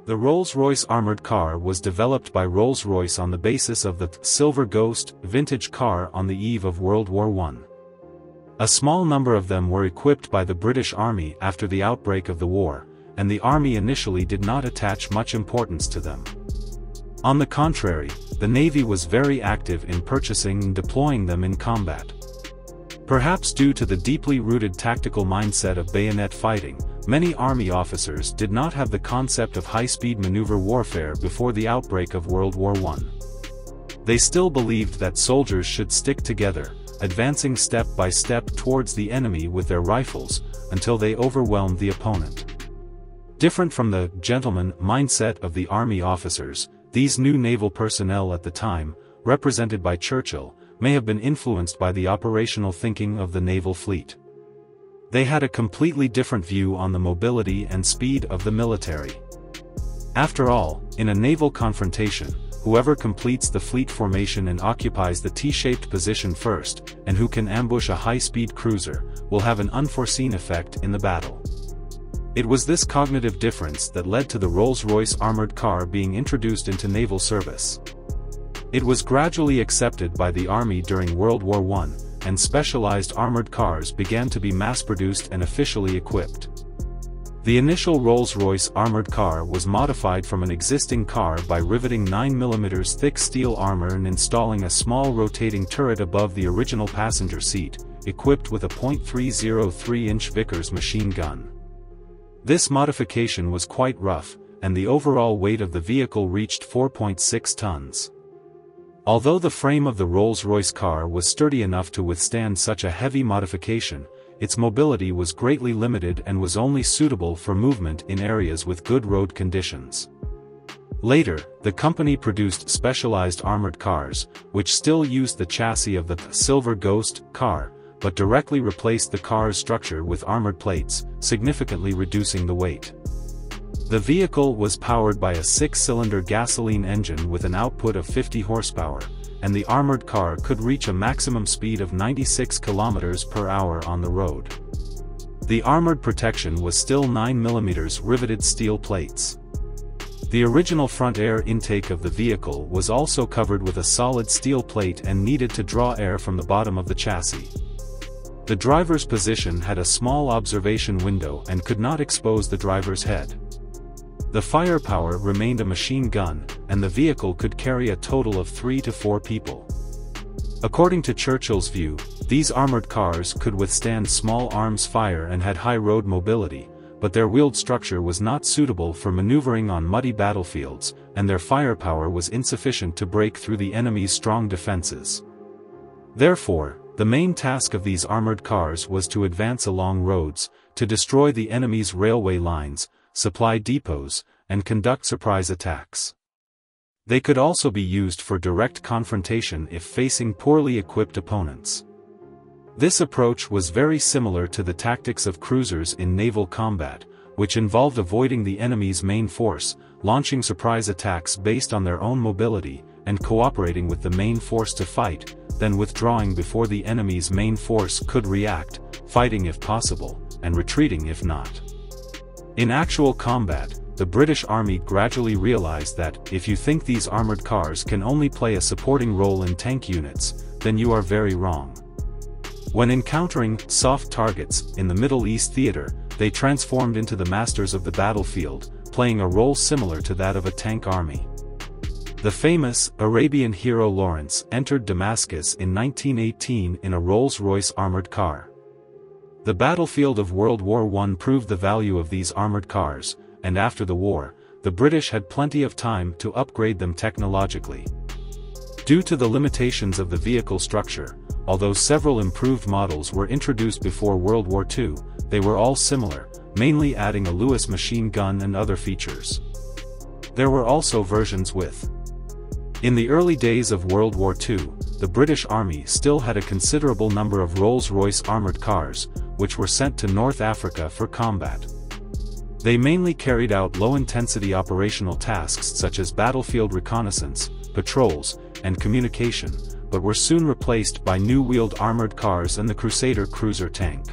The Rolls-Royce armored car was developed by Rolls-Royce on the basis of the Silver Ghost vintage car on the eve of World War I. A small number of them were equipped by the British Army after the outbreak of the war, and the Army initially did not attach much importance to them. On the contrary, the Navy was very active in purchasing and deploying them in combat. Perhaps due to the deeply rooted tactical mindset of bayonet fighting, many Army officers did not have the concept of high-speed maneuver warfare before the outbreak of World War I. They still believed that soldiers should stick together, advancing step by step towards the enemy with their rifles, until they overwhelmed the opponent. Different from the gentleman mindset of the Army officers, these new naval personnel at the time, represented by Churchill, may have been influenced by the operational thinking of the naval fleet. They had a completely different view on the mobility and speed of the military. After all, in a naval confrontation, whoever completes the fleet formation and occupies the T-shaped position first, and who can ambush a high-speed cruiser, will have an unforeseen effect in the battle. It was this cognitive difference that led to the Rolls-Royce armored car being introduced into naval service. It was gradually accepted by the Army during World War I, and specialized armored cars began to be mass-produced and officially equipped. The initial Rolls-Royce armored car was modified from an existing car by riveting 9mm thick steel armor and installing a small rotating turret above the original passenger seat, equipped with a .303-inch Vickers machine gun. This modification was quite rough, and the overall weight of the vehicle reached 4.6 tons. Although the frame of the Rolls-Royce car was sturdy enough to withstand such a heavy modification, its mobility was greatly limited and was only suitable for movement in areas with good road conditions. Later, the company produced specialized armored cars, which still used the chassis of the Silver Ghost car, but directly replaced the car's structure with armored plates, significantly reducing the weight. The vehicle was powered by a 6-cylinder gasoline engine with an output of 50 horsepower, and the armored car could reach a maximum speed of 96 km/h on the road. The armored protection was still 9mm riveted steel plates. The original front air intake of the vehicle was also covered with a solid steel plate and needed to draw air from the bottom of the chassis. The driver's position had a small observation window and could not expose the driver's head. The firepower remained a machine gun, and the vehicle could carry a total of 3 to 4 people. According to Churchill's view, these armored cars could withstand small arms fire and had high road mobility, but their wheeled structure was not suitable for maneuvering on muddy battlefields, and their firepower was insufficient to break through the enemy's strong defenses. Therefore, the main task of these armored cars was to advance along roads, to destroy the enemy's railway lines, supply depots, and conduct surprise attacks. They could also be used for direct confrontation if facing poorly equipped opponents. This approach was very similar to the tactics of cruisers in naval combat, which involved avoiding the enemy's main force, launching surprise attacks based on their own mobility, and cooperating with the main force to fight, then withdrawing before the enemy's main force could react, fighting if possible, and retreating if not. In actual combat, the British Army gradually realized that, if you think these armored cars can only play a supporting role in tank units, then you are very wrong. When encountering soft targets in the Middle East theater, they transformed into the masters of the battlefield, playing a role similar to that of a tank army. The famous Arabian hero Lawrence entered Damascus in 1918 in a Rolls-Royce armored car. The battlefield of World War I proved the value of these armored cars, and after the war, the British had plenty of time to upgrade them technologically. Due to the limitations of the vehicle structure, although several improved models were introduced before World War II, they were all similar, mainly adding a Lewis machine gun and other features. There were also versions with. In the early days of World War II, the British Army still had a considerable number of Rolls-Royce armored cars, which were sent to North Africa for combat. They mainly carried out low-intensity operational tasks such as battlefield reconnaissance, patrols, and communication, but were soon replaced by new wheeled armored cars and the Crusader cruiser tank.